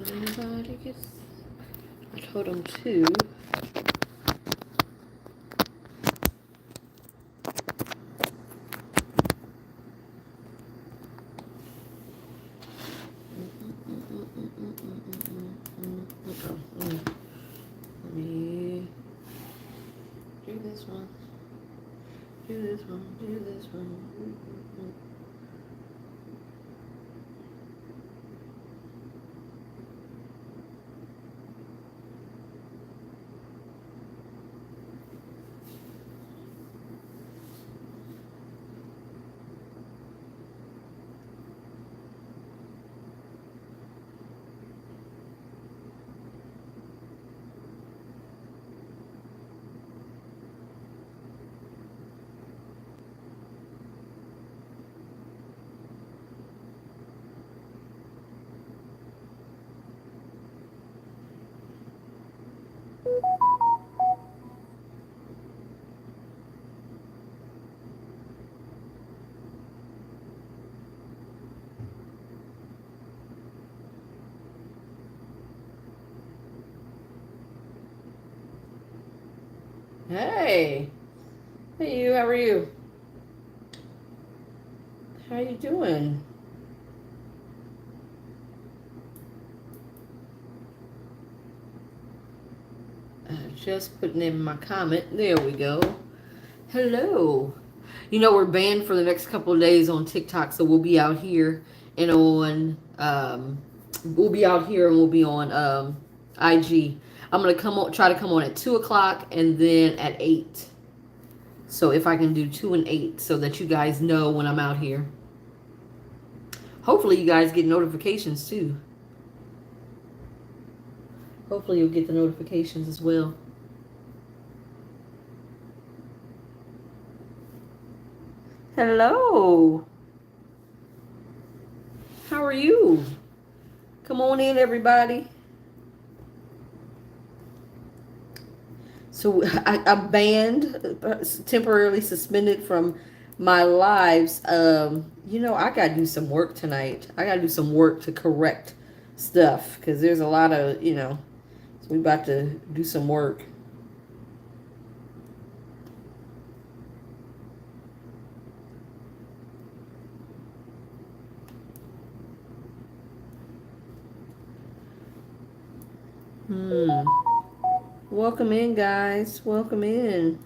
Anybody gets... I told him to. Let me do this one. Do this one. Do this one. Hey. Hey, you. How are you? How you doing? Just putting in my comment. There we go. Hello. You know, we're banned for the next couple of days on TikTok, so we'll be out here and on we'll be out here and we'll be on IG. I'm gonna try to come on at 2 o'clock and then at 8. So if I can do 2 and 8 so that you guys know when I'm out here. Hopefully you guys get notifications too. Hopefully you'll get the notifications as well. Hello. How are you? Come on in, everybody. So I'm banned, temporarily suspended from my lives. You know, I got to do some work tonight. I got to do some work to correct stuff because there's a lot of, you know, so we about to do some work. Welcome in, guys. Welcome in.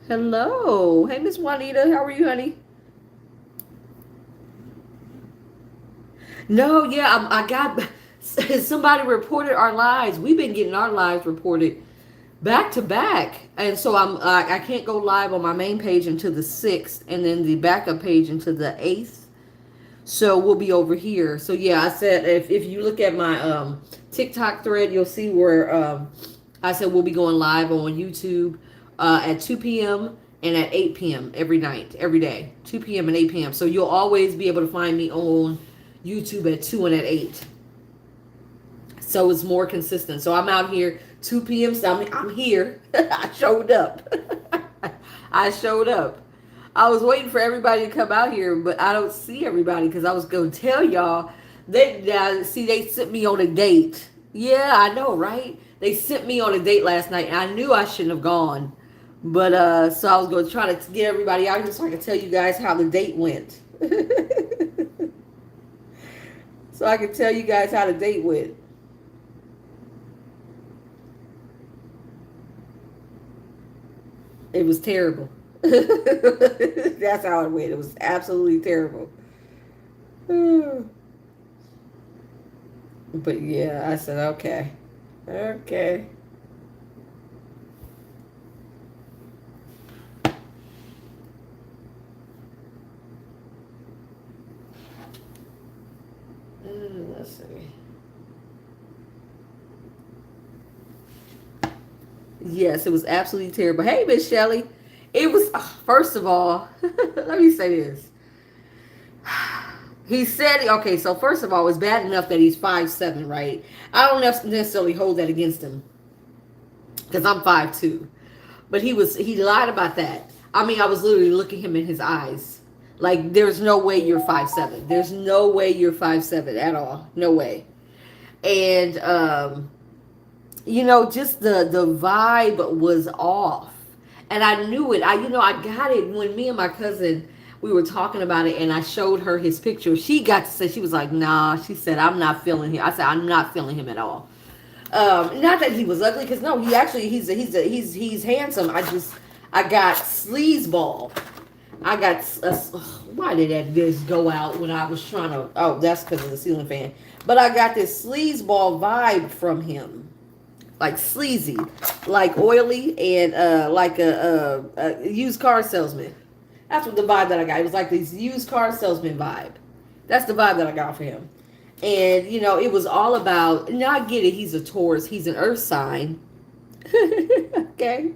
Hello. Hey, Miss Juanita. How are you, honey? No, yeah, I got somebody reported our lives. We've been getting our lives reported back to back, and so I can't go live on my main page until the 6th, and then the backup page until the 8th. So we'll be over here. So yeah, I said if you look at my TikTok thread, you'll see where I said we'll be going live on YouTube at 2 p.m. and at 8 p.m. every night, every day, 2 p.m. and 8 p.m. So you'll always be able to find me on YouTube at 2 and at 8. So it's more consistent. So I'm out here 2 p.m. So I'm here. I showed up. I showed up. I was waiting for everybody to come out here, but I don't see everybody because I was going to tell y'all. They sent me on a date. Yeah, I know, right? They sent me on a date last night, and I knew I shouldn't have gone. But so I was going to try to get everybody out here so I could tell you guys how the date went. So I can tell you guys how the date went. It was terrible. That's how it went. It was absolutely terrible. But yeah, I said, okay. Okay. Let's see. Yes, it was absolutely terrible. Hey, Miss Shelley. It was, first of all, let me say this. He said, okay, so first of all, it's bad enough that he's 5'7", right? I don't necessarily hold that against him because I'm 5'2". But he lied about that. I mean, I was literally looking him in his eyes. Like, there's no way you're 5'7". There's no way you're 5'7" at all. No way. And just the vibe was off. And I knew it. I got it when me and my cousin, we were talking about it, and I showed her his picture. She got to say, she was like, nah. She said, I'm not feeling him. I said, I'm not feeling him at all. Not that he was ugly, because no, he actually he's handsome. I got sleazeball. I got why did that just go out when I was trying to? Oh, that's because of the ceiling fan. But I got this sleazeball vibe from him, like sleazy, like oily, and like a used car salesman. That's what the vibe that I got. It was like this used car salesman vibe. That's the vibe that I got for him. And, it was all about, now I get it. He's a Taurus. He's an earth sign. Okay.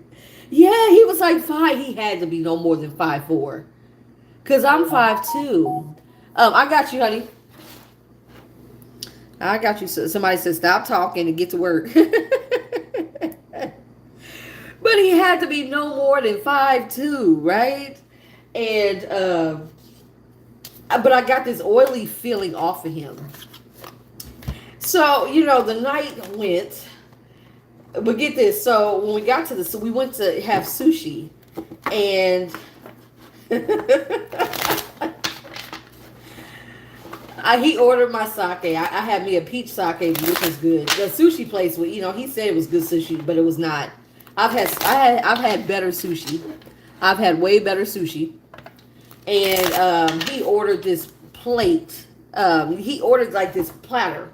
Yeah, he was like 5. He had to be no more than 5'4". Because I'm 5'2". I got you, honey. I got you. Somebody said, stop talking and get to work. But he had to be no more than 5'2", right? And, but I got this oily feeling off of him. So, the night went, but get this. So when we got to we went to have sushi, and he ordered my sake. I had me a peach sake, which was good. The sushi place, he said it was good sushi, but it was not. I've had better sushi. I've had way better sushi. And he ordered this plate. He ordered like this platter.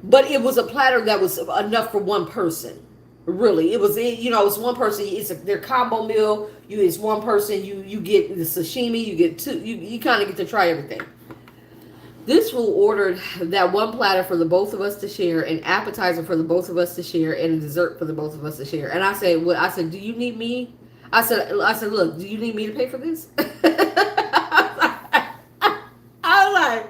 But it was a platter that was enough for one person. Really. It was, it's one person. It's their combo meal. It's one person. You get the sashimi. You get two. You kind of get to try everything. This fool ordered that one platter for the both of us to share, an appetizer for the both of us to share, and a dessert for the both of us to share. And I said, do you need me? I said, look, do you need me to pay for this? I was like,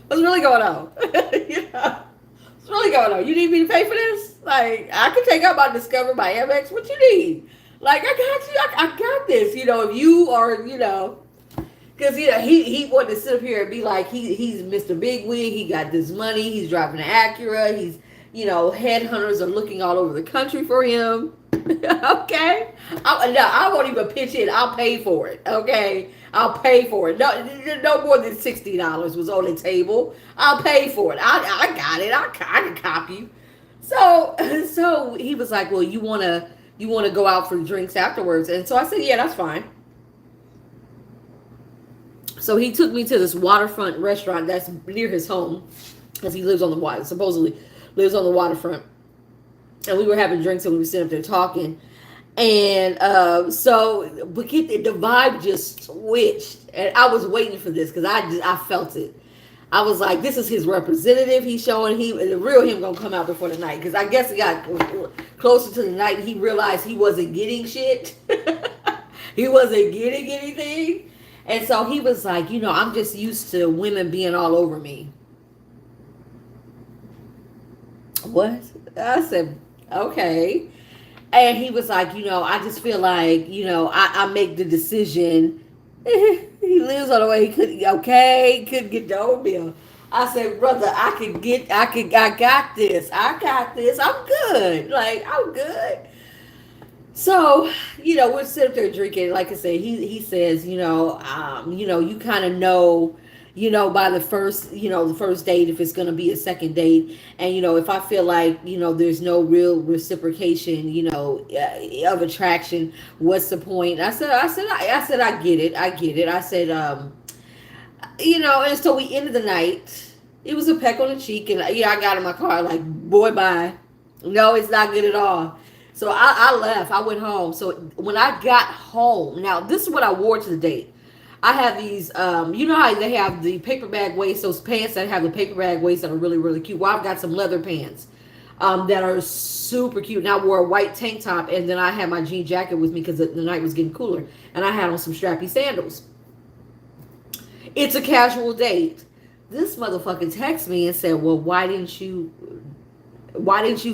what's really going on? What's really going on? You need me to pay for this? Like, I can take out my Discover, my Amex. What you need? Like, I got you. I got this. If you are, because he wanted to sit up here and be like, he's Mr. Bigwig. He got this money. He's driving an Acura. He's, headhunters are looking all over the country for him. Okay, I won't even pitch in. I'll pay for it. Okay, I'll pay for it. No more than $60 was on the table. I'll pay for it. I got it. I can cop you. So he was like, well, you wanna go out for drinks afterwards? And so I said, yeah, that's fine. So he took me to this waterfront restaurant that's near his home, because he lives on the water. Supposedly lives on the waterfront. And we were having drinks and we were sitting up there talking. And but the vibe just switched. And I was waiting for this because I felt it. I was like, this is his representative. He's showing the real him going to come out before the night. Because I guess it got closer to the night and he realized he wasn't getting shit. He wasn't getting anything. And so he was like, I'm just used to women being all over me. What? I said, okay. And he was like, I just feel like, I make the decision. He lives on the way. He couldn't get the oatmeal. I said, brother, I got this. I'm good. Like, I'm good. So, we're sitting there drinking. Like I said, he says, you kind of know, by the first date, if it's going to be a second date. And, if I feel like, there's no real reciprocation, of attraction, what's the point? I said, I get it. I said, and so we ended the night. It was a peck on the cheek. And, I got in my car like, boy, bye. No, it's not good at all. So I left. I went home. So when I got home, now this is what I wore to the date. I have these, you know how they have the paper bag waist, those pants that have the paper bag waist that are really, really cute. Well, I've got some leather pants that are super cute. And I wore a white tank top, and then I had my jean jacket with me because the night was getting cooler. And I had on some strappy sandals. It's a casual date. This motherfucker texted me and said, well, why didn't you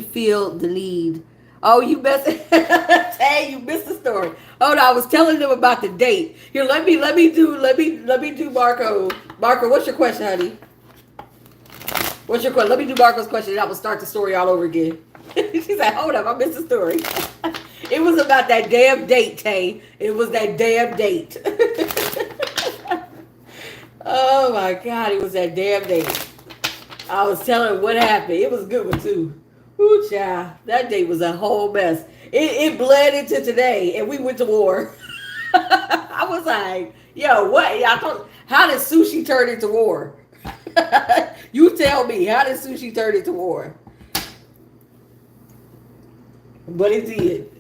feel the need? Oh, you missed it. Hey, you missed the story. Oh no, I was telling them about the date. Here, let me do Marco. Marco, what's your question, honey? What's your question? Let me do Marco's question, and I will start the story all over again. She's like, hold up, I missed the story. It was about that damn date, Tay. It was that damn date. Oh my God, it was that damn date. I was telling her what happened. It was a good one too. Ooh, child, that date was a whole mess. It bled into today, and we went to war. I was like, yo, what? I thought, how did sushi turn into war? You tell me, how did sushi turn into war? But it did.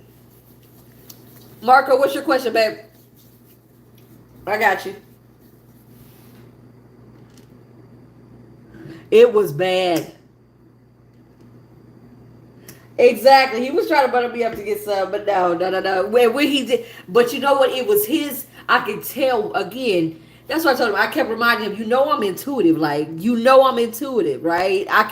Marco, what's your question, babe? I got you. It was bad. Exactly. He was trying to butter me up to get some, but no. When he did, but you know what? It was his. I could tell again. That's what I told him. I kept reminding him, I'm intuitive. Like, I'm intuitive, right? I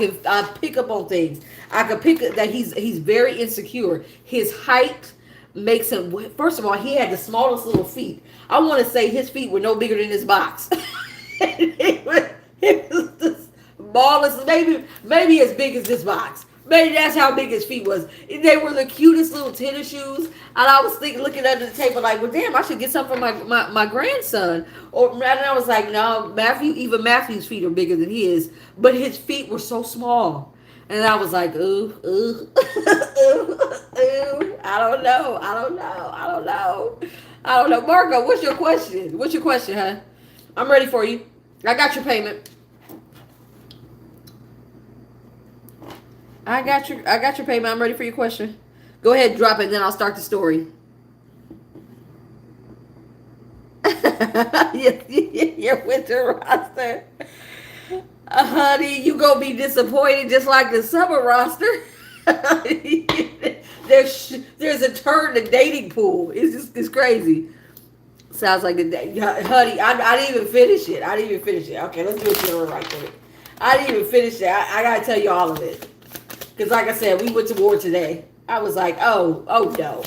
pick up on things. I could pick up that he's very insecure. His height makes him. First of all, he had the smallest little feet. I want to say his feet were no bigger than this box. it was the smallest, maybe as big as this box. Maybe that's how big his feet was. They were the cutest little tennis shoes. And I was looking under the table like, well, damn, I should get some for my grandson. And I was like, no, even Matthew's feet are bigger than his. But his feet were so small. And I was like, ooh. I don't know. Marco, what's your question? Huh? I'm ready for you. I got your payment. I got your payment. I'm ready for your question. Go ahead, drop it, and then I'll start the story. Your winter roster. Honey, you gonna be disappointed just like the summer roster. There's a turn to dating pool. It's crazy. Sounds like honey, I didn't even finish it. Okay, let's do it together right quick. I didn't even finish it. I gotta tell you all of it. Because like I said, we went to war today. I was like, oh no.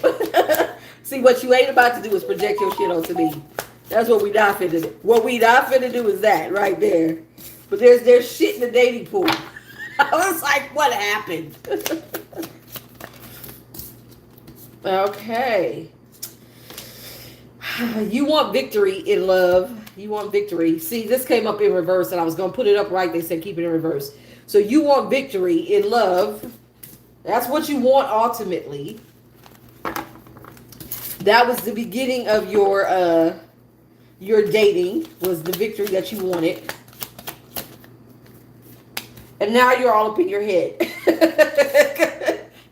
See, what you ain't about to do is project your shit onto me. That's what we not finna do. What we not finna do is that right there. But there's shit in the dating pool. I was like, what happened? Okay. You want victory in love. You want victory. See, this came up in reverse, and I was going to put it up right. They said keep it in reverse. So you want victory in love. That's what you want ultimately. That was the beginning of your dating, was the victory that you wanted. And now you're all up in your head.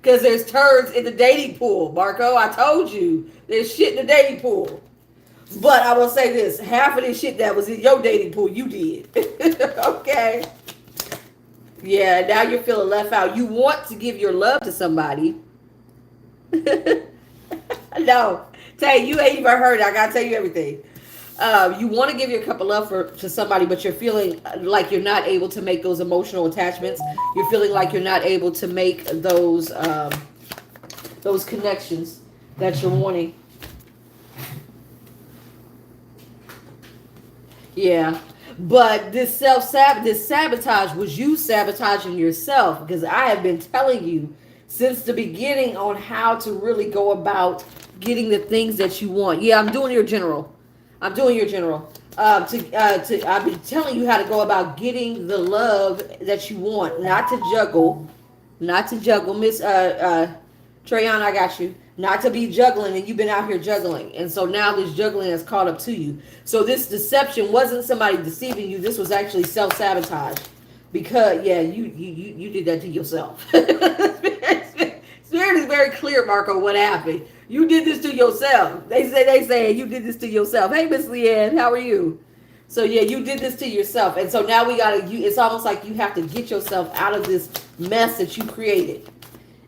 Because there's turds in the dating pool, Marco. I told you. There's shit in the dating pool. But I will say this. Half of this shit that was in your dating pool, you did. Okay. Yeah, now you're feeling left out. You want to give your love to somebody. No. Tay, you ain't even heard it. I got to tell you everything. You want to give your cup of love to somebody, but you're feeling like you're not able to make those emotional attachments. You're feeling like you're not able to make those connections that you're wanting. Yeah. But this sabotage was you sabotaging yourself, because I have been telling you since the beginning on how to really go about getting the things that you want. Yeah, I'm doing your general. I've been telling you how to go about getting the love that you want, not to juggle, Miss Trayon, I got you. Not to be juggling, and you've been out here juggling. And so now this juggling has caught up to you. So this deception wasn't somebody deceiving you. This was actually self-sabotage. Because, yeah, you did that to yourself. Spirit is very clear, Marco, what happened. You did this to yourself. They say you did this to yourself. Hey, Miss Leanne, how are you? So, yeah, you did this to yourself. And so now it's almost like you have to get yourself out of this mess that you created.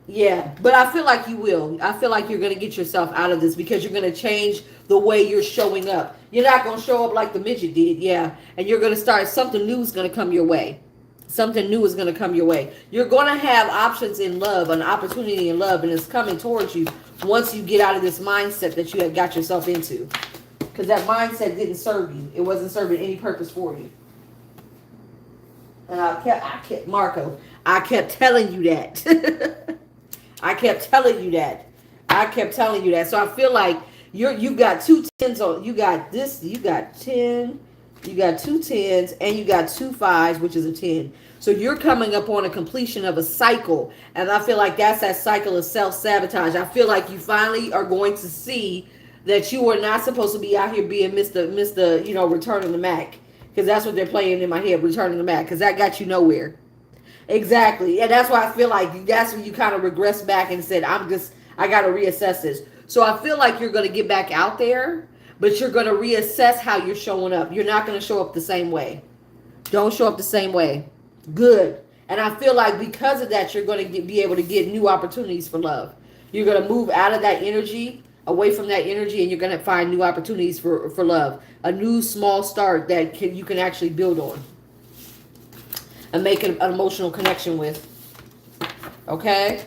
Yeah, but I feel like you will. I feel like you're going to get yourself out of this, because you're going to change the way you're showing up. You're not going to show up like the midget did, yeah. And you're going to start, something new is going to come your way. Something new is going to come your way. You're going to have options in love, an opportunity in love, and it's coming towards you once you get out of this mindset that you have got yourself into. Because that mindset didn't serve you. It wasn't serving any purpose for you. And Marco, I kept telling you that. I kept telling you that. I kept telling you that. So I feel like you got 2 tens on, you got this, you got 10, you got 2 tens, and you got 2 fives, which is a 10. So you're coming up on a completion of a cycle. And I feel like that's that cycle of self-sabotage. I feel like you finally are going to see that you are not supposed to be out here being Mr. Returning the Mac. Because that's what they're playing in my head, Returning the Mac. Because that got you nowhere. Exactly. And that's why I feel like that's when you kind of regress back and said, I got to reassess this. So I feel like you're going to get back out there, but you're going to reassess how you're showing up. You're not going to show up the same way. Don't show up the same way. Good. And I feel like because of that, you're going to be able to get new opportunities for love. You're going to move out of that energy, away from that energy, and you're going to find new opportunities for love. A new small start that you can actually build on and make an emotional connection with. Okay?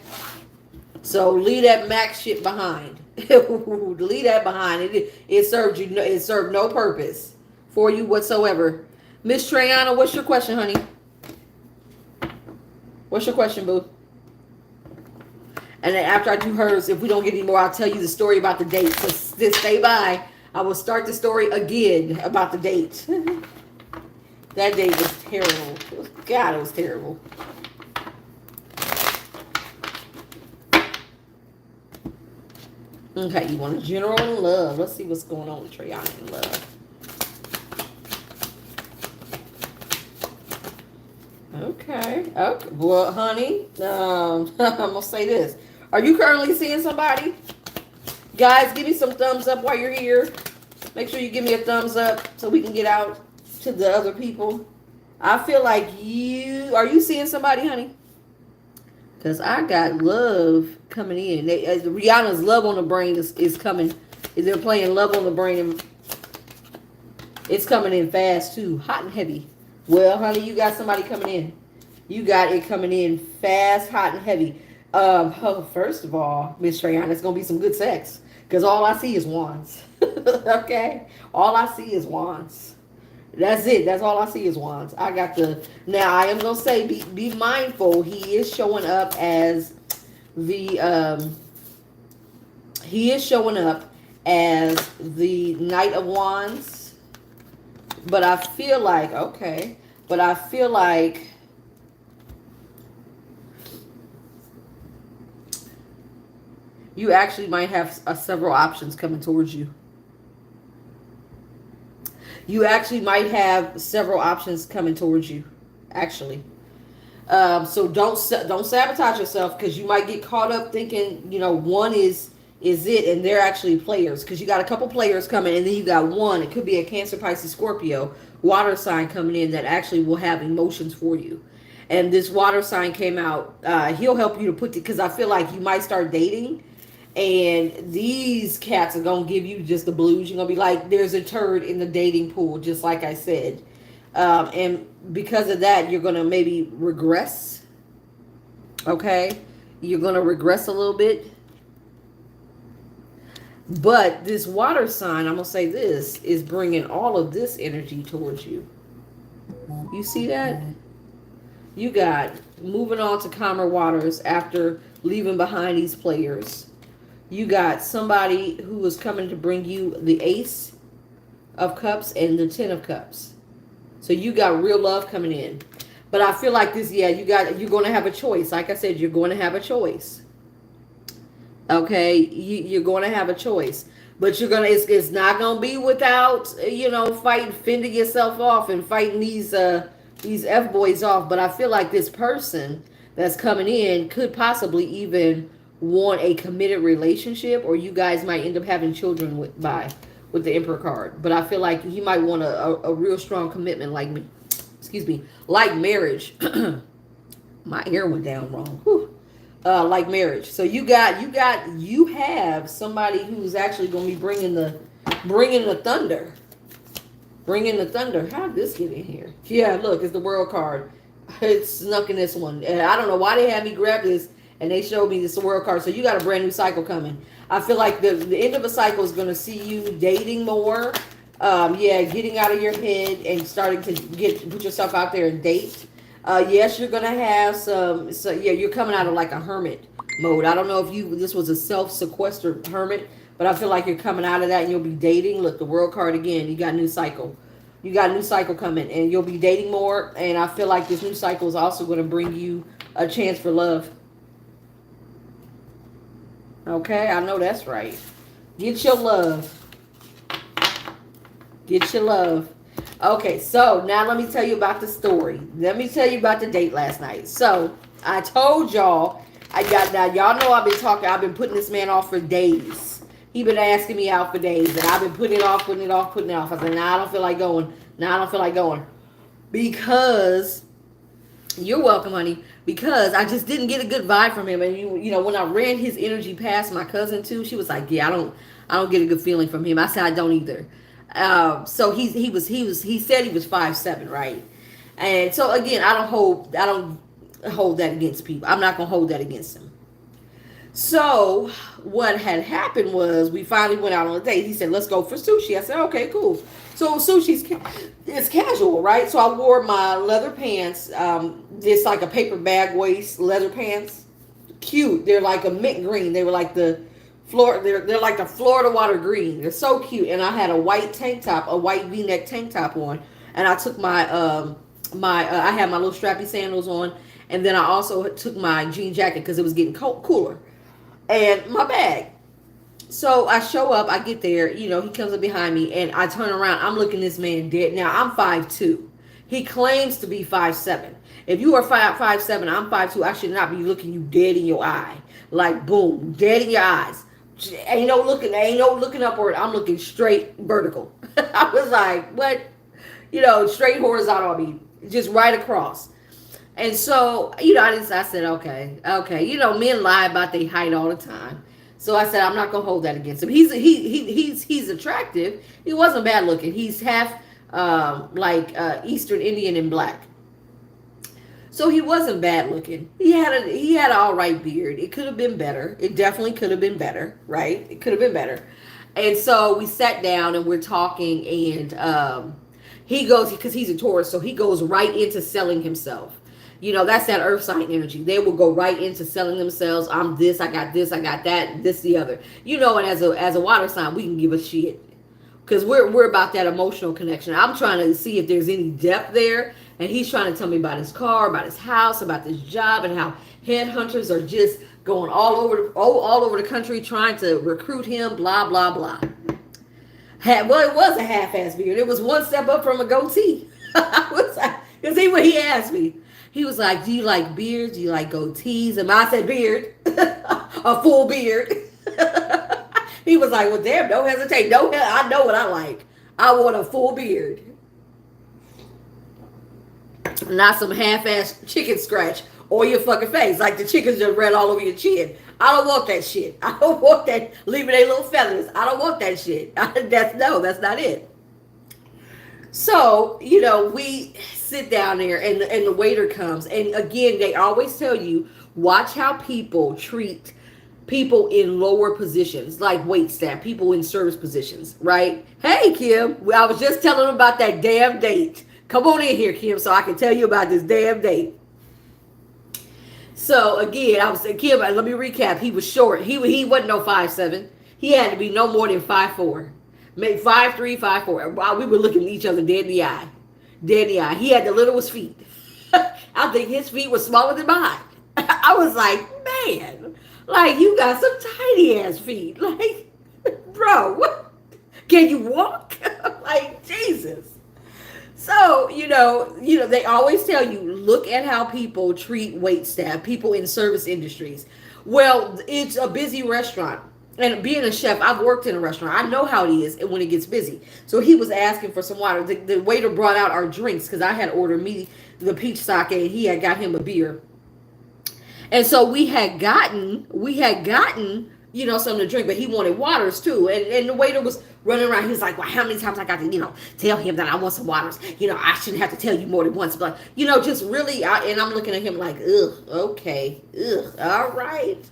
So leave that Mac shit behind. Leave that behind. It served you. It served no purpose for you whatsoever. Miss Trayana, what's your question, honey? What's your question, boo? And then after I do hers, if we don't get any more, I'll tell you the story about the date. So stay by. I will start the story again about the date. That date was terrible. God, it was terrible. Okay, you want a general in love. Let's see what's going on with Trayana in love. Okay. Well, honey, I'm going to say this. Are you currently seeing somebody? Guys, give me some thumbs up while you're here. Make sure you give me a thumbs up so we can get out to the other people. I feel like are you seeing somebody, honey? Because I got love coming in. Rihanna's Love on the Brain is coming. They're playing Love on the Brain. And it's coming in fast, too. Hot and heavy. Well, honey, you got somebody coming in. You got it coming in fast, hot, and heavy. First of all, Miss Trayana, it's going to be some good sex. Because all I see is wands. Okay? All I see is wands. That's it. That's all I see is wands. I got now I am going to say, be mindful. He is showing up as the Knight of Wands. But I feel like, you actually might have several options coming towards you. You actually might have several options coming towards you, actually. So don't sabotage yourself, because you might get caught up thinking, one is it, and they're actually players, because you got a couple players coming, and then you got one. It could be a Cancer, Pisces, Scorpio water sign coming in that actually will have emotions for you. And this water sign came out. He'll help you to put because I feel like you might start dating, and these cats are going to give you just the blues. You're going to be like, there's a turd in the dating pool, just like I said. And because of that, you're going to maybe regress. Okay? You're going to regress a little bit. But this water sign, I'm going to say this, is bringing all of this energy towards you. You see that? You got moving on to calmer waters after leaving behind these players. You got somebody who is coming to bring you the Ace of Cups and the Ten of Cups. So you got real love coming in. But I feel like this, you're going to have a choice. Like I said, you're going to have a choice. Okay, you're going to have a choice. But it's not going to be without, fending yourself off and fighting these F-boys off. But I feel like this person that's coming in could possibly even want a committed relationship, or you guys might end up having children with the Emperor card. But I feel like he might want a real strong commitment, like marriage. My ear went down wrong. Whew. Like marriage. So you have somebody who's actually going to be bringing the thunder. Bringing the thunder. How did this get in here? Yeah, look, it's the World card. It snuck in this one. And I don't know why they had me grab this and they showed me this world card. So you got a brand new cycle coming. I feel like the end of a cycle is going to see you dating more. Yeah, getting out of your head and starting to put yourself out there and date. Yes, you're going to have some. So yeah, you're coming out of like a hermit mode. I don't know if this was a self-sequestered hermit, but I feel like you're coming out of that and you'll be dating. Look, the world card again. You got a new cycle. You got a new cycle coming and you'll be dating more. And I feel like this new cycle is also going to bring you a chance for love. Okay, I know that's right. Get your love. Get your love. Okay, so now let me tell you about the story. Let me tell you about the date last night. So I told y'all, y'all know I've been putting this man off for days. He been asking me out for days, and I've been putting it off. I said, nah, I don't feel like going. Because, you're welcome, honey. Because I just didn't get a good vibe from him. And you know, when I ran his energy past my cousin too, she was like, yeah, I don't get a good feeling from him. I said, I don't either. So he said he was 5'7", right? And so again, I don't hold that against people. I'm not gonna hold that against him. So what had happened was we finally went out on a date. He said, let's go for sushi. I said, okay, cool. So it's casual, right? So I wore my leather pants, just like a paper bag waist leather pants. Cute. They're like a mint green. They were like they're like the Florida water green. They're so cute. And I had a white tank top, a white V-neck tank top on. And I took I had my little strappy sandals on. And then I also took my jean jacket because it was getting cooler. And my bag. So I show up, I get there, you know, he comes up behind me and I turn around. I'm looking this man dead. Now I'm 5'2". He claims to be 5'7". If you are 5'7", I'm 5'2", I should not be looking you dead in your eye. Like boom, dead in your eyes. Ain't no looking upward. I'm looking straight vertical. I was like, what? You know, straight horizontal, I mean, just right across. And so, you know, I said, okay. You know, men lie about their height all the time. So I said, I'm not gonna hold that against him. He's attractive. He wasn't bad looking. He's half Eastern Indian and black. So he wasn't bad looking. He had an all right beard. It could have been better. It definitely could have been better, right? It could have been better. And so we sat down and we're talking, and he goes, because he's a Taurus, so he goes right into selling himself. You know, that's that earth sign energy. They will go right into selling themselves. I'm this, I got that, this, the other. You know, and as a water sign, we can give a shit. Because we're about that emotional connection. I'm trying to see if there's any depth there. And he's trying to tell me about his car, about his house, about this job, and how headhunters are just going all over the country trying to recruit him, blah, blah, blah. Well, it was a half-ass beard. It was one step up from a goatee. Because when he asked me, he was like, do you like beards? Do you like goatees? And I said, beard. A full beard. He was like, well, damn, don't hesitate. I know what I like. I want a full beard. Not some half-ass chicken scratch or your fucking face. Like the chickens just ran all over your chin. I don't want that shit. I don't want that leaving their little feathers. I don't want that shit. That's not it. So, you know, we sit down there and the waiter comes. And again, they always tell you, watch how people treat people in lower positions, like wait staff, people in service positions, right? Hey, Kim, I was just telling them about that damn date. Come on in here, Kim, so I can tell you about this damn date. So, again, I was saying, Kim, let me recap. He was short. He wasn't no 5'7". He had to be no more than 5'4". Maybe 5'3", 5'4". While we were looking at each other dead in the eye. Dead in the eye. He had the littlest feet. I think his feet were smaller than mine. I was like, man, like, you got some tiny ass feet. Like, bro, what? Can you walk? Like, Jesus. So, you know, they always tell you, look at how people treat wait staff, people in service industries. Well, it's a busy restaurant. And being a chef, I've worked in a restaurant. I know how it is when it gets busy. So he was asking for some water. The waiter brought out our drinks because I had ordered me the peach sake and he had got him a beer. And so we had gotten, you know, something to drink, but he wanted waters too. And the waiter was running around. He was like, well, how many times I got to, tell him that I want some waters? I shouldn't have to tell you more than once. But, just really, and I'm looking at him like, ugh, okay, ugh, all right.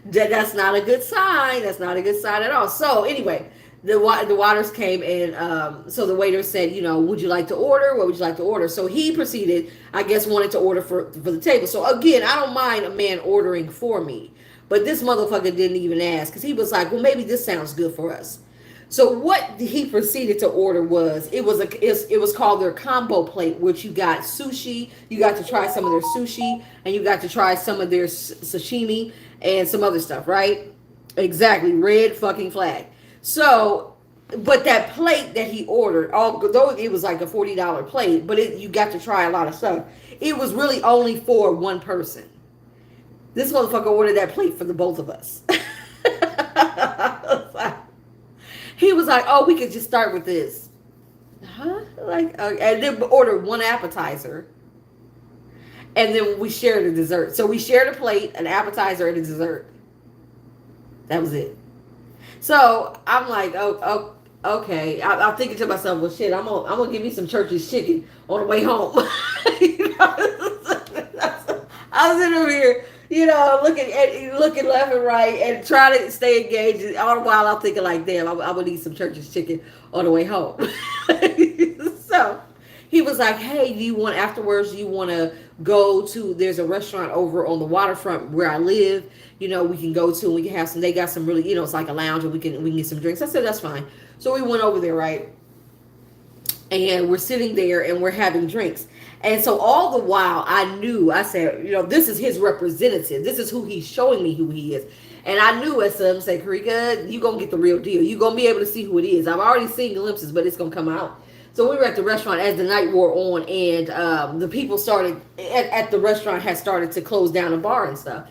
That's not a good sign. That's not a good sign at all. So anyway, the waters came, and so the waiter said, would you like to order? What would you like to order? So he proceeded, I guess, wanted to order for the table. So again, I don't mind a man ordering for me. But this motherfucker didn't even ask, because he was like, well, maybe this sounds good for us. So what he proceeded to order was, it was called their combo plate, which you got sushi, you got to try some of their sushi, and you got to try some of their sashimi and some other stuff, right? Exactly, red fucking flag. So, but that plate that he ordered, although it was like a $40 plate, but you got to try a lot of stuff, it was really only for one person. This motherfucker ordered that plate for the both of us. He was like, oh, we could just start with this. Huh? And then order one appetizer. And then we shared a dessert. So we shared a plate, an appetizer, and a dessert. That was it. So I'm like, oh okay. I'm thinking to myself, well, shit, I'm gonna give me some church's chicken on the way home. I was in over here, looking left and right and trying to stay engaged. And all the while I'm thinking like, damn, I'm gonna need some church's chicken on the way home. So he was like, hey, do you want to go to, there's a restaurant over on the waterfront where I live, we can go to, and we can have some, they got some really, it's like a lounge, and we can get some drinks. I said, that's fine. So we went over there, right? And we're sitting there and we're having drinks. And so all the while I said, this is his representative. This is who he's showing me who he is. And I knew as some say, Karika, you're going to get the real deal. You're going to be able to see who it is. I've already seen glimpses, but it's going to come out. So we were at the restaurant as the night wore on, and the people started at the restaurant had started to close down the bar and stuff.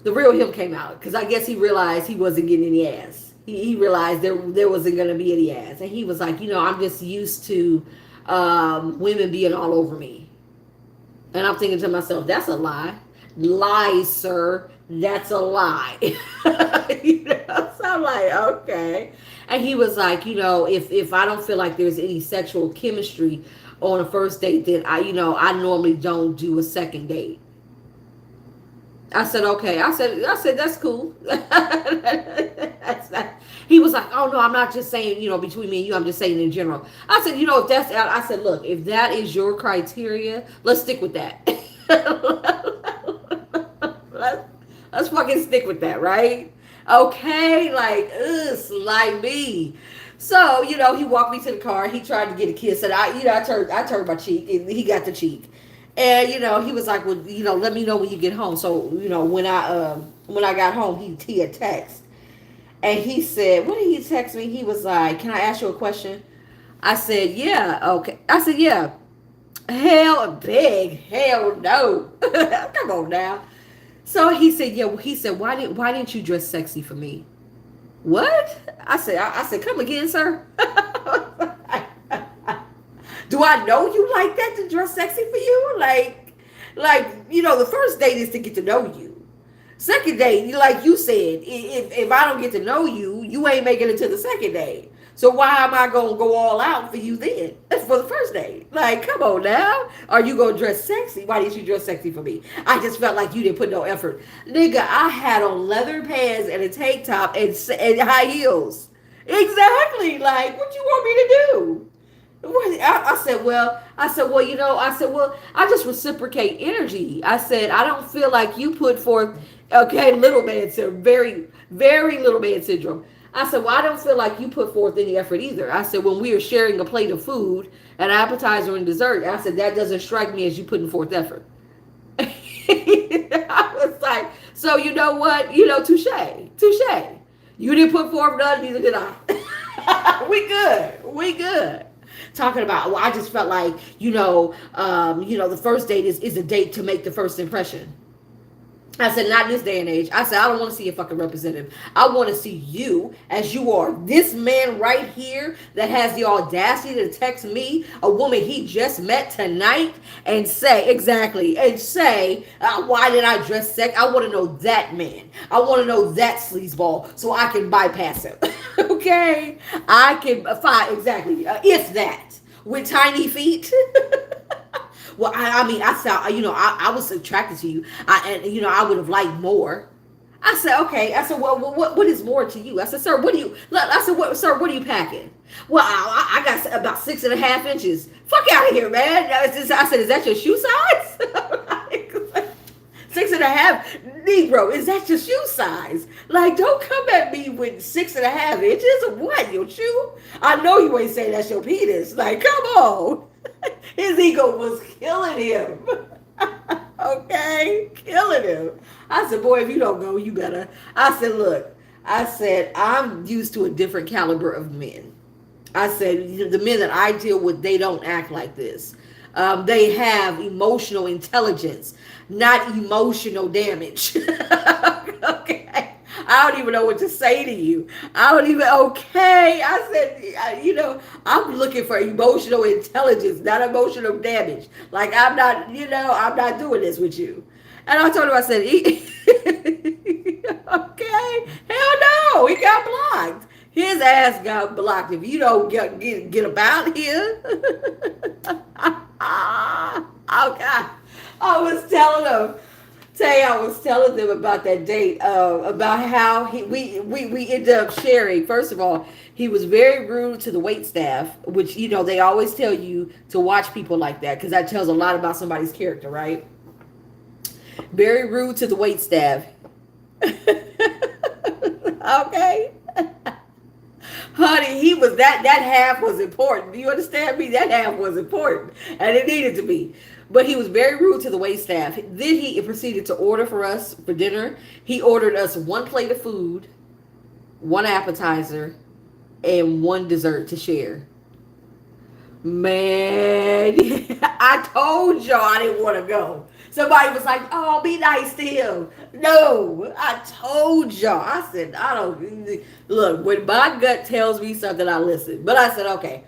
The real him came out, because I guess he realized he wasn't getting any ass. He realized there wasn't going to be any ass. And he was like, I'm just used to women being all over me. And I'm thinking to myself, that's a lie. Lies, sir. That's a lie. So I'm like, okay. And he was like, if I don't feel like there's any sexual chemistry on a first date, then I normally don't do a second date. I said, okay. I said, that's cool. That's not. He was like, oh no, I'm not just saying, between me and you, I'm just saying in general. I said, I said, look, if that is your criteria, let's stick with that. Let's fucking stick with that, right? Okay, like me. So, he walked me to the car. He tried to get a kiss, and I turned my cheek, and he got the cheek. And he was like, well, let me know when you get home. So, when I got home, he had text, and he said, what did he text me? He was like, can I ask you a question? I said, yeah. Okay. I said, yeah. Hell no. Come on now. So he said, yeah. He said, why didn't you dress sexy for me? What? I said, come again, sir. Do I know you like that, to dress sexy for you? The first date is to get to know you. Second date, like you said, if I don't get to know you, you ain't making it to the second date. So why am I going to go all out for you then? That's for the first date. Come on now. Are you going to dress sexy? Why didn't you dress sexy for me? I just felt like you didn't put no effort. Nigga, I had on leather pants and a tank top and high heels. Exactly. What you want me to do? I said, well, I just reciprocate energy. I said, I don't feel like you put forth, okay, little man syndrome, very, very little man syndrome. I said, well, I don't feel like you put forth any effort either. I said, when we are sharing a plate of food, an appetizer and dessert, I said, that doesn't strike me as you putting forth effort. I was like, so you know what? Touche. You didn't put forth none, neither did I. We good. Talking about, well, I just felt like, the first date is a date to make the first impression. I said, not in this day and age. I said, I don't want to see a fucking representative. I want to see you as you are. This man right here that has the audacity to text me, a woman he just met tonight, and say, exactly, and say, why did I dress sex? I want to know that man. I want to know that sleazeball so I can bypass him. Okay? I can, fine, exactly, if that, with tiny feet. Well, I mean, I saw, I was attracted to you. I would have liked more. I said, okay. I said, well, what is more to you? I said, sir, what do you, I said, what are you packing? Well, I got about 6.5 inches. Fuck out of here, man. I said, is that your shoe size? 6.5, Negro, is that your shoe size? Like, don't come at me with 6.5 inches of what, your shoe? I know you ain't saying that's your penis. Like, come on. His ego was killing him. Okay? Killing him. I said, boy, if you don't go, you better. I said, look, I'm used to a different caliber of men. I said, the men that I deal with, they don't act like this. They have emotional intelligence, not emotional damage. Okay? I don't even know what to say to you. Okay. I said, I'm looking for emotional intelligence, not emotional damage. Like, I'm not doing this with you. And I told him, I said, okay, hell no, he got blocked. His ass got blocked. If you don't get about here. Oh, God. I was telling them about that date, about how we ended up sharing. First of all, he was very rude to the wait staff, which, they always tell you to watch people like that because that tells a lot about somebody's character, right? Very rude to the wait staff. Okay. Honey, he was that half was important. Do you understand me? That half was important. And it needed to be. But he was very rude to the wait staff. Then he proceeded to order for us for dinner. He ordered us 1 plate of food, 1 appetizer, and 1 dessert to share. Man, I told y'all I didn't want to go. Somebody was like, oh, be nice to him. No, I told y'all. I said, I don't. Look, when my gut tells me something, I listen. But I said, okay.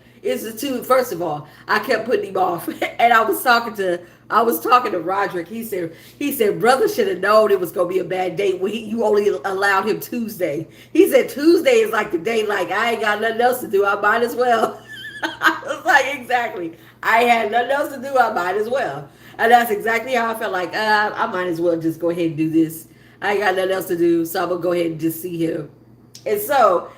First of all, I kept putting him off. And I was talking to Roderick. He said, brother should have known it was going to be a bad date when you only allowed him Tuesday. He said, Tuesday is like the day, like, I ain't got nothing else to do. I might as well. I was like, exactly. I had nothing else to do. I might as well. And that's exactly how I felt like, I might as well just go ahead and do this. I ain't got nothing else to do, so I'm going to go ahead and just see him. And so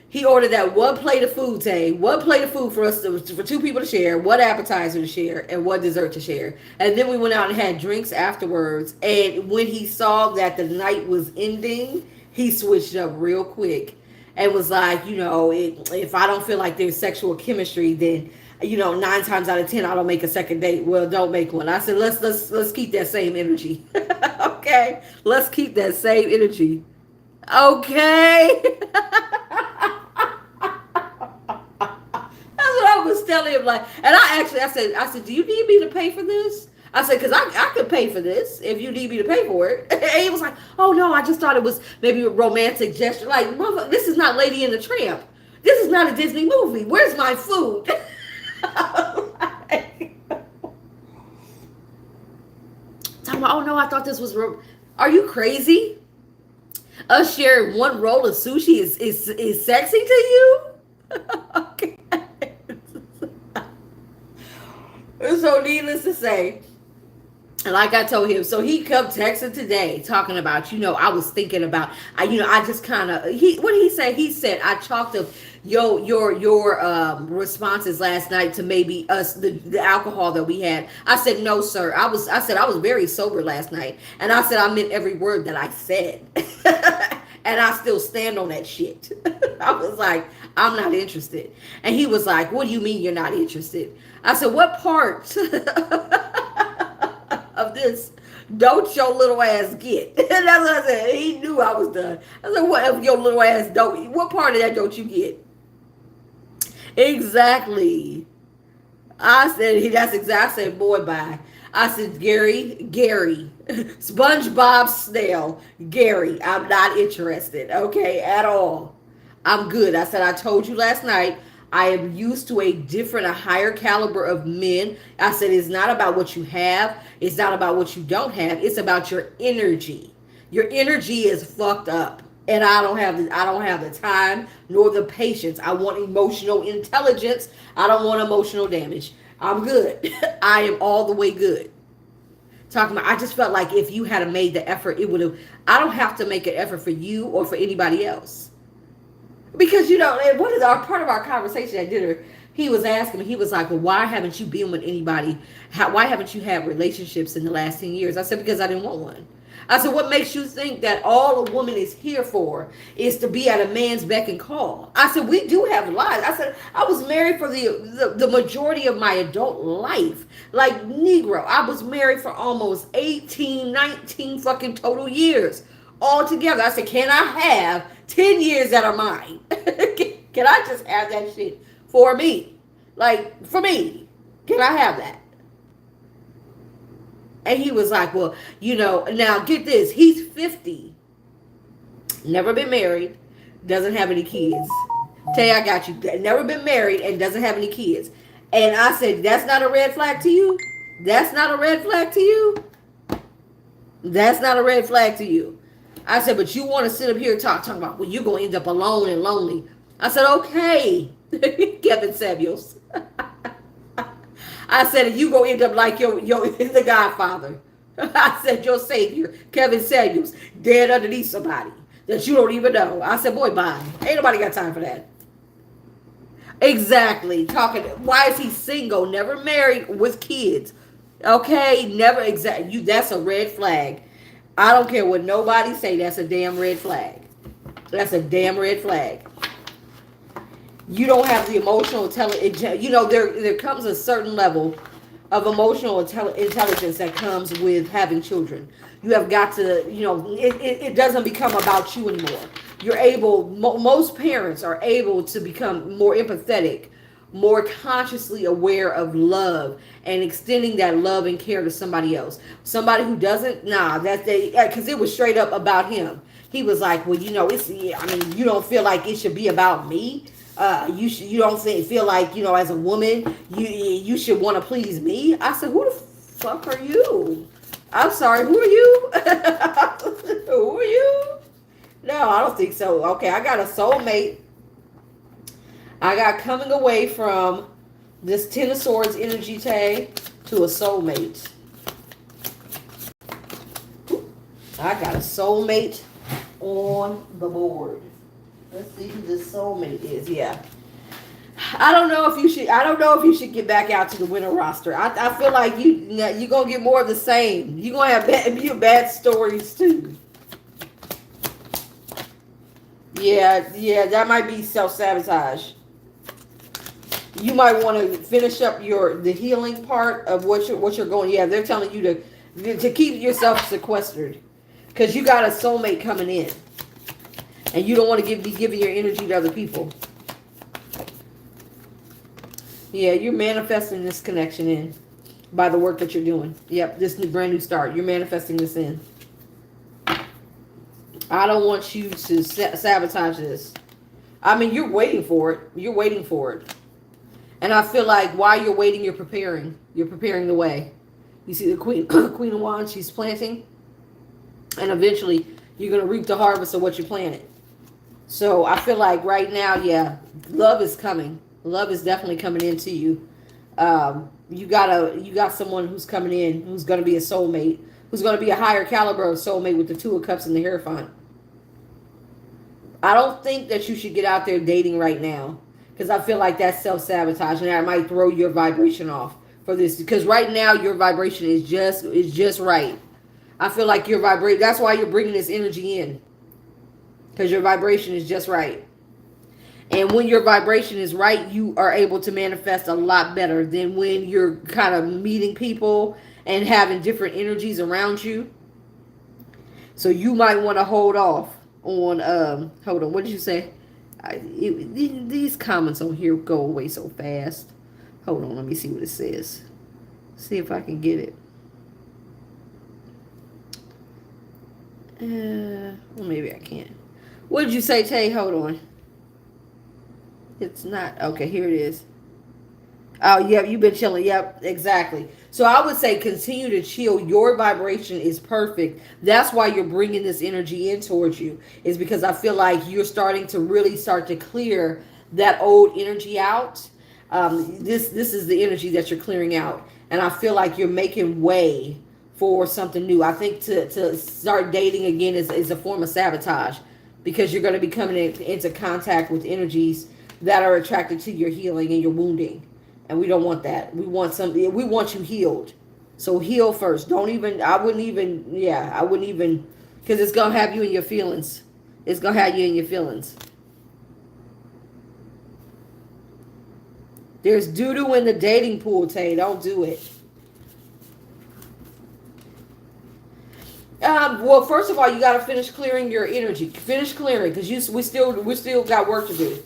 he ordered that 1 plate of food, Tay. 1 plate of food for 2 people to share, 1 appetizer to share, and 1 dessert to share. And then we went out and had drinks afterwards. And when he saw that the night was ending, he switched up real quick and was like, if I don't feel like there's sexual chemistry, then 9 times out of 10, I don't make a second date. Well, don't make one. I said, let's keep that same energy. Okay. Let's keep that same energy. Okay. That's what I was telling him. Like, and I said, do you need me to pay for this? I said, because I could pay for this if you need me to pay for it. And he was like, oh no, I just thought it was maybe a romantic gesture. Like, this is not Lady and the Tramp. This is not a Disney movie. Where's my food? Talking about, oh no, I thought this was. Are you crazy? Us sharing 1 roll of sushi is sexy to you? Okay. So needless to say, like I told him, so he come texting today talking about, I was thinking about, I just kind of, what did he say? He said, I chalked up your responses last night to maybe us, the alcohol that we had. I said, no, sir. I was very sober last night. And I said, I meant every word that I said. And I still stand on that shit. I was like, I'm not interested. And he was like, what do you mean you're not interested? I said, what part of this don't your little ass get? And that's what I said. He knew I was done. I said, what if your little ass don't? What part of that don't you get? Exactly. I said, that's exactly. I said, boy, bye. I said, Gary, SpongeBob snail. Gary, I'm not interested, okay, at all. I'm good. I said, I told you last night, I am used to a higher caliber of men. I said, it's not about what you have. It's not about what you don't have. It's about your energy. Your energy is fucked up. And I don't have the time nor the patience. I want emotional intelligence. I don't want emotional damage. I'm good. I am all the way good. Talking about, I just felt like if you had made the effort, it would have. I don't have to make an effort for you or for anybody else, because what is our part of our conversation at dinner? He was asking me. He was like, "Well, why haven't you been with anybody? Why haven't you had relationships in the last 10 years?" I said, "Because I didn't want one." I said, "What makes you think that all a woman is here for is to be at a man's beck and call?" I said, "We do have lives." I said, "I was married for the majority of my adult life. Like Negro, I was married for almost 18, 19 fucking total years all together." I said, "Can I have 10 years that are mine?" Can I just have that shit for me? Like, for me. Can I have that? And he was like, "Well, now get this. He's 50, never been married, doesn't have any kids." Tay, I got you. Never been married and doesn't have any kids. And I said, "That's not a red flag to you? That's not a red flag to you? That's not a red flag to you?" I said, "But you want to sit up here and talking about, well, you're going to end up alone and lonely." I said, "Okay." Kevin Samuels. I said, "You gonna end up like your the Godfather." I said, "Your savior, Kevin Samuels, dead underneath somebody that you don't even know." I said, "Boy, bye. Ain't nobody got time for that." Exactly. Talking. Why is he single? Never married with kids. Okay, never exact. You. That's a red flag. I don't care what nobody say. That's a damn red flag. That's a damn red flag. You don't have the emotional intelligence. There comes a certain level of emotional intelligence that comes with having children. You have got to, it doesn't become about you anymore. You're able, most parents are able to become more empathetic, more consciously aware of love and extending that love and care to somebody else. Somebody who doesn't, because it was straight up about him. He was like, "Well, you don't feel like it should be about me. You don't feel like, as a woman, you should want to please me." I said, "Who the fuck are you? I'm sorry, who are you?" Who are you? No, I don't think so. Okay, I got a soulmate. I got coming away from this Ten of Swords energy tag to a soulmate. I got a soulmate on the board. Let's see who this soulmate is. Yeah. I don't know if you should get back out to the winter roster. I feel like you're going to get more of the same. You're going to have bad stories too. Yeah, that might be self-sabotage. You might want to finish up the healing part of what you're going. Yeah, they're telling you to keep yourself sequestered because you got a soulmate coming in. And you don't want to be giving your energy to other people. Yeah, you're manifesting this connection in by the work that you're doing. Yep, this brand new start. You're manifesting this in. I don't want you to sabotage this. I mean, you're waiting for it. You're waiting for it. And I feel like while you're waiting, you're preparing. You're preparing the way. You see the Queen of Wands, she's planting. And eventually, you're going to reap the harvest of what you planted. So I feel like right now, yeah, love is coming. Love is definitely coming into you. You got someone who's coming in, who's going to be a soulmate, who's going to be a higher caliber of soulmate with the Two of Cups and the Hierophant. I don't think that you should get out there dating right now because I feel like that's self-sabotage and that might throw your vibration off for this because right now your vibration is just right. I feel like your vibration, that's why you're bringing this energy in because your vibration is just right. And when your vibration is right, you are able to manifest a lot better than when you're kind of meeting people and having different energies around you. So you might want to hold off on, hold on, what did you say? These comments on here go away so fast. Hold on, let me see what it says. See if I can get it. Well, maybe I can't. What did you say, Tay? Hold on. It's not. Okay, here it is. Oh, yep, you've been chilling. Yep, exactly. So I would say continue to chill. Your vibration is perfect. That's why you're bringing this energy in towards you, is because I feel like you're starting to really start to clear that old energy out. This is the energy that you're clearing out. And I feel like you're making way for something new. I think to start dating again is a form of sabotage, because you're going to be coming into contact with energies that are attracted to your healing and your wounding, and we don't want that. We want something. We want you healed. So heal first. Don't even. I wouldn't even. Yeah, I wouldn't even, because it's gonna have you in your feelings. It's gonna have you in your feelings. There's doo-doo in the dating pool, Tay. Don't do it. Well, first of all, you got to finish clearing your energy. Finish clearing, because we still got work to do.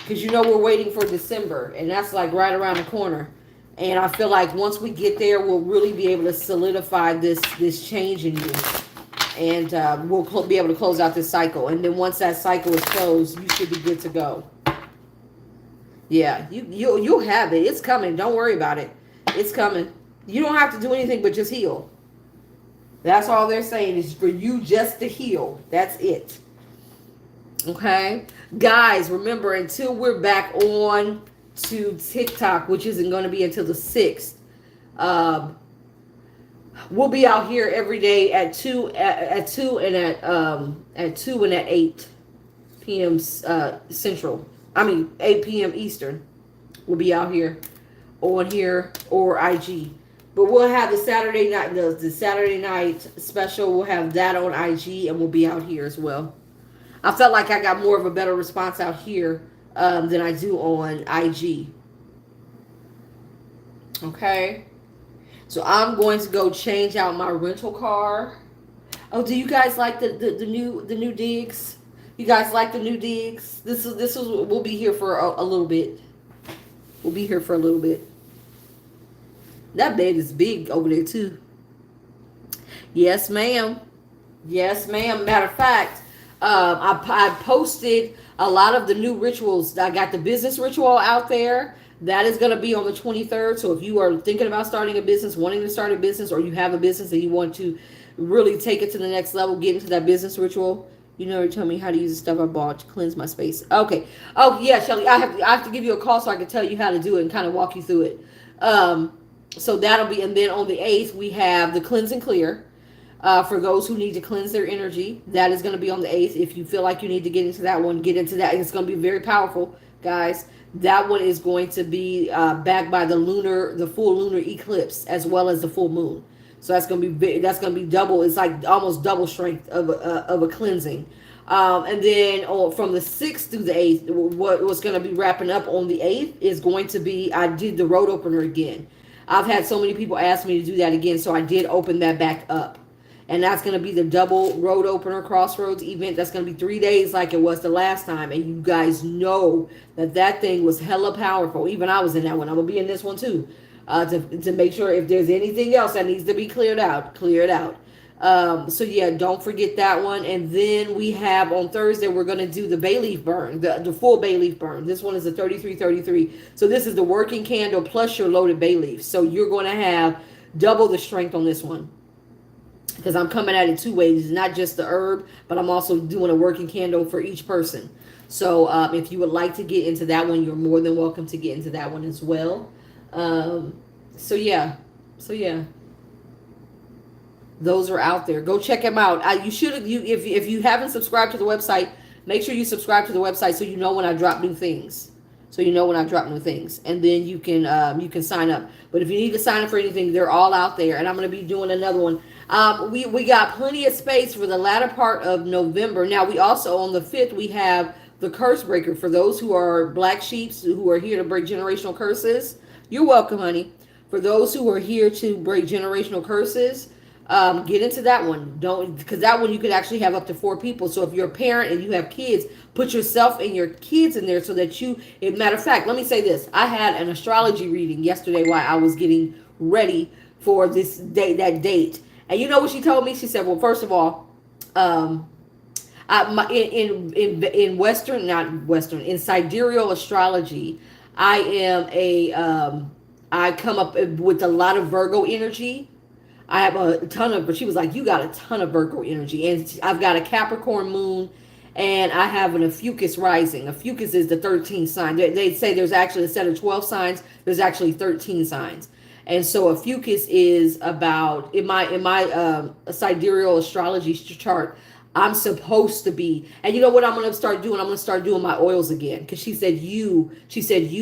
Because we're waiting for December, and that's like right around the corner. And I feel like once we get there, we'll really be able to solidify this change in you, and we'll be able to close out this cycle. And then once that cycle is closed, you should be good to go. Yeah, you'll have it. It's coming. Don't worry about it. It's coming. You don't have to do anything but just heal. That's all they're saying, is for you just to heal. That's it. Okay? Guys, remember, until we're back on to TikTok, which isn't going to be until the 6th, we'll be out here every day at 2 and at 2 and at 8 p.m. Central. 8 p.m. Eastern. We'll be out here on here or IG. But we'll have the Saturday night, the Saturday night special. We'll have that on IG, and we'll be out here as well. I felt like I got more of a better response out here than I do on IG. Okay. So I'm going to go change out my rental car. Oh, do you guys like the new digs? You guys like the new digs? We'll be here for a little bit. We'll be here for a little bit. That bed is big over there too. Yes, ma'am. Yes, ma'am. Matter of fact, I posted a lot of the new rituals. I got the business ritual out there. That is going to be on the 23rd. So if you are thinking about starting a business, wanting to start a business, or you have a business and you want to really take it to the next level, get into that business ritual, you tell me how to use the stuff I bought to cleanse my space. Okay. Oh yeah, Shelly, I have to give you a call so I can tell you how to do it and kind of walk you through it. So that'll be, and then on the 8th, we have the cleanse and clear for those who need to cleanse their energy. That is going to be on the 8th. If you feel like you need to get into that one, get into that. It's going to be very powerful, guys. That one is going to be backed by the full lunar eclipse, as well as the full moon. So that's going to be double. It's like almost double strength of a cleansing. And then from the 6th through the 8th, what's going to be wrapping up on the 8th is going to be, I did the road opener again. I've had so many people ask me to do that again, so I did open that back up. And that's going to be the double road opener crossroads event. That's going to be 3 days like it was the last time. And you guys know that thing was hella powerful. Even I was in that one. I'm going to be in this one too. To make sure if there's anything else that needs to be cleared out, clear it out. So yeah, don't forget that one. And then we have on Thursday, we're going to do the bay leaf burn, the full bay leaf burn. This one is a 3333. So this is the working candle plus your loaded bay leaf. So you're going to have double the strength on this one, because I'm coming at it 2 ways. It's not just the herb, but I'm also doing a working candle for each person. So if you would like to get into that one, you're more than welcome to get into that one as well. So yeah. Those are out there. Go check them out. If you haven't subscribed to the website, make sure you subscribe to the website so you know when I drop new things. And then you can sign up. But if you need to sign up for anything, they're all out there. And I'm going to be doing another one. We got plenty of space for the latter part of November. Now, we also, on the 5th, we have the curse breaker for those who are black sheeps who are here to break generational curses. You're welcome, honey. For those who are here to break generational curses, get into that one. Because that one you could actually have up to 4 people. So if you're a parent and you have kids, put yourself and your kids in there so that matter of fact, let me say this. I had an astrology reading yesterday while I was getting ready for that date. And you know what she told me? She said, well, first of all, Um, in Western, not Western, in sidereal astrology, I am a I come up with a lot of Virgo energy. I have a ton of, but she was like, you got a ton of Virgo energy. And I've got a Capricorn moon and I have an Ophiuchus rising. Ophiuchus is the 13th sign. They say there's actually, instead of 12 signs, there's actually 13 signs. And so Ophiuchus is about, in my sidereal astrology chart, I'm supposed to be, and you know what I'm going to start doing? I'm going to start doing my oils again. Because she said you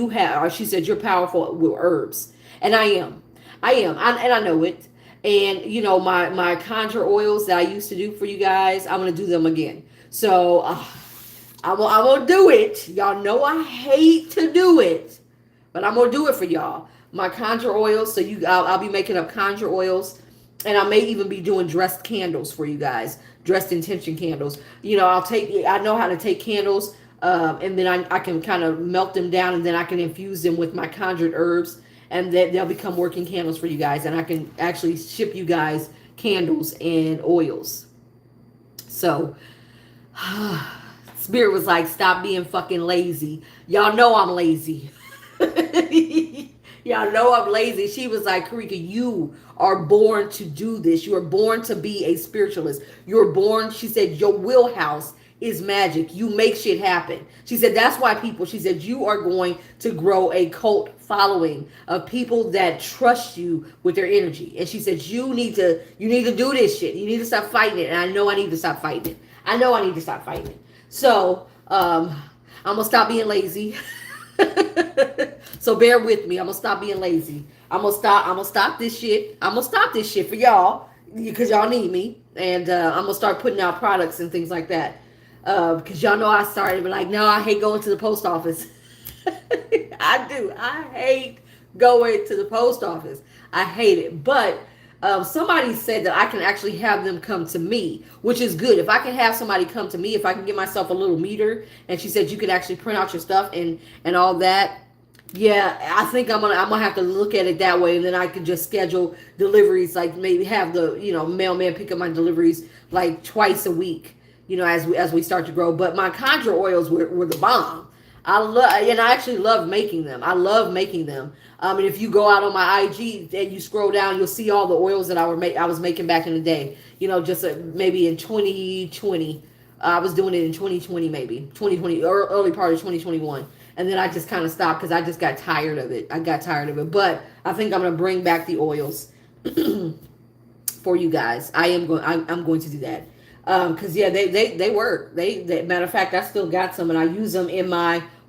have, or she said you're powerful with herbs. And I am. And I know it. And you know my conjure oils that I used to do for you guys, I'm gonna do them again. So I'm gonna do it. Y'all know I hate to do it, but I'm gonna do it for y'all. My conjure oils. So I'll be making up conjure oils, and I may even be doing dressed candles for you guys. Dressed intention candles. You know, I know how to take candles, and then I can kind of melt them down, and then I can infuse them with my conjured herbs, and they'll become working candles for you guys, and I can actually ship you guys candles and oils. So Spirit was like, stop being fucking lazy. Y'all know I'm lazy. Y'all know I'm lazy. She was like, Karika, you are born to do this. You are born to be a spiritualist. You're born, she said, your wheelhouse is magic. You make shit happen. She said, that's why people, she said, you are going to grow a cult following of people that trust you with their energy. And she said, you need to do this shit. You need to stop fighting it. And I know I need to stop fighting it. I know I need to stop fighting it. So, I'm going to stop being lazy. So bear with me. I'm gonna stop being lazy. I'm gonna stop this shit. I'm gonna stop this shit for y'all because y'all need me, and I'm gonna start putting out products and things like that. Because y'all know I started but like, no, I hate going to the post office. I do. I hate going to the post office. I hate it. But somebody said that I can actually have them come to me, which is good. If I can have somebody come to me, if I can get myself a little meter, and she said you could actually print out your stuff and all that. Yeah, I think I'm gonna have to look at it that way, and then I can just schedule deliveries, like maybe have the mailman pick up my deliveries like twice a week, as we start to grow. But my conjure oils were the bomb. I actually love making them. I love making them. And if you go out on my IG and you scroll down, you'll see all the oils that I was making back in the day. Just maybe in 2020. I was doing it in 2020, maybe 2020, or early part of 2021. And then I just kind of stopped because I just got tired of it. But I think I'm going to bring back the oils for you guys. I'm going to do that. Because yeah, they work. They matter of fact, I still got some, and I use them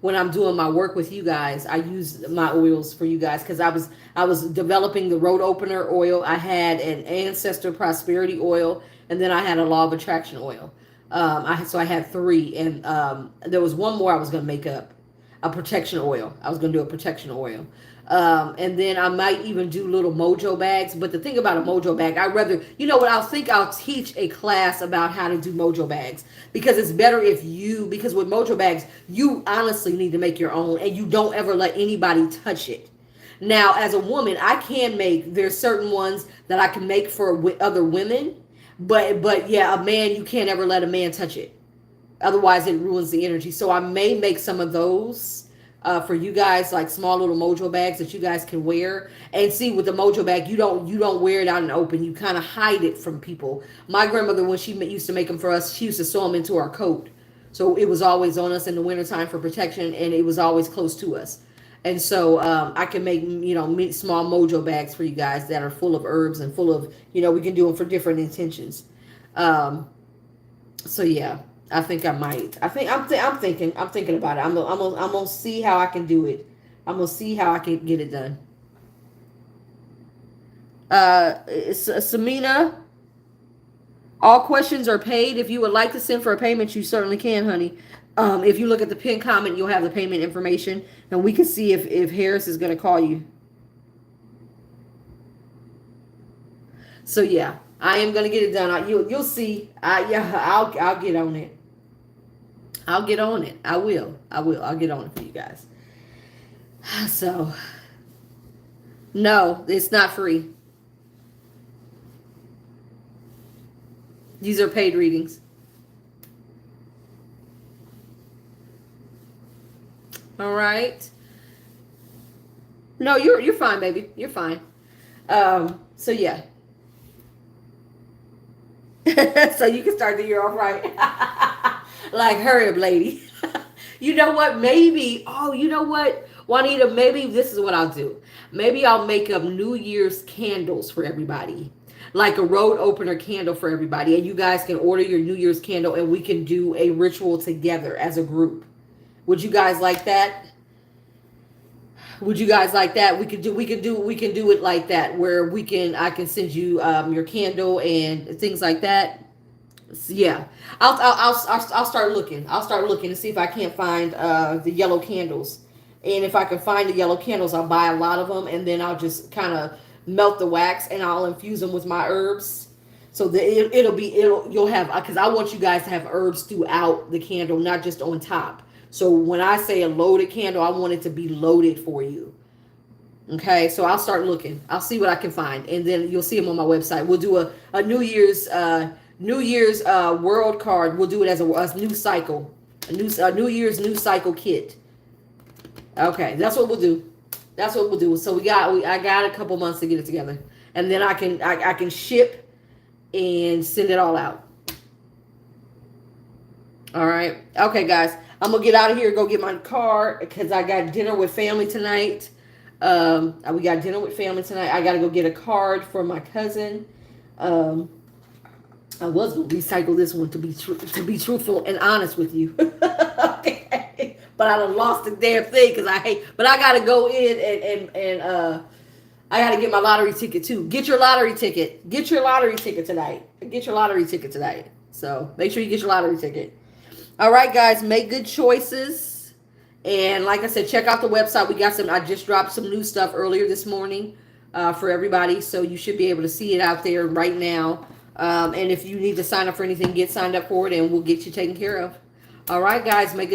when I'm doing my work with you guys. I use my oils for you guys because I was developing the road opener oil. I had an ancestor prosperity oil, and then I had a law of attraction oil. So I had 3, and there was one more I was going to make up, a protection oil. I was going to do a protection oil. And then I might even do little mojo bags. But the thing about a mojo bag, I'll teach a class about how to do mojo bags, because it's better because with mojo bags, you honestly need to make your own, and you don't ever let anybody touch it. Now, as a woman, there's certain ones that I can make for other women, but yeah, a man, you can't ever let a man touch it. Otherwise, it ruins the energy. So I may make some of those for you guys, like small little mojo bags that you guys can wear. And see, with the mojo bag, you don't wear it out in the open. You kind of hide it from people. My grandmother, when she used to make them for us, she used to sew them into our coat. So it was always on us in the wintertime for protection, and it was always close to us. And so I can make, small mojo bags for you guys that are full of herbs and full of, we can do them for different intentions. So yeah. I think I might. I'm thinking about it. I'm gonna see how I can do it. I'm gonna see how I can get it done. Samina, all questions are paid. If you would like to send for a payment, you certainly can, honey. If you look at the pinned comment, you'll have the payment information, and we can see if Harris is gonna call you. So yeah, I am gonna get it done. You'll see. I'll get on it. I'll get on it. I will. I'll get on it for you guys. So, no, it's not free. These are paid readings. All right. No, you're fine, baby. You're fine. So yeah. So you can start the year off right. Like, hurry up, lady. You know what? Maybe, oh, you know what, Juanita, maybe this is what I'll do. Maybe I'll make up New Year's candles for everybody. Like a road opener candle for everybody. And you guys can order your New Year's candle and we can do a ritual together as a group. Would you guys like that? Would you guys like that? We can do it like that where I can send you your candle and things like that. Yeah, I'll start looking. I'll start looking to see if I can't find the yellow candles, and if I can find the yellow candles, I'll buy a lot of them, and then I'll just kind of melt the wax and I'll infuse them with my herbs. So that you'll have, because I want you guys to have herbs throughout the candle, not just on top. So when I say a loaded candle, I want it to be loaded for you. Okay, so I'll start looking. I'll see what I can find, and then you'll see them on my website. We'll do a New Year's world card. We'll do it as a new cycle, a New Year's new cycle kit. Okay, that's what we'll do. That's what we'll do. So I got a couple months to get it together, and then I can ship and send it all out. All right. Okay, guys, I'm gonna get out of here. Go get my car because I got dinner with family tonight. We got dinner with family tonight. I gotta go get a card for my cousin. I was gonna recycle this one to be truthful and honest with you. Okay, but I done lost the damn thing because I hate. But I gotta go in and I gotta get my lottery ticket too. Get your lottery ticket. Get your lottery ticket tonight. Get your lottery ticket tonight. So make sure you get your lottery ticket. All right, guys, make good choices. And like I said, check out the website. We got I just dropped some new stuff earlier this morning for everybody. So you should be able to see it out there right now. And if you need to sign up for anything, get signed up for it and we'll get you taken care of. All right, guys, make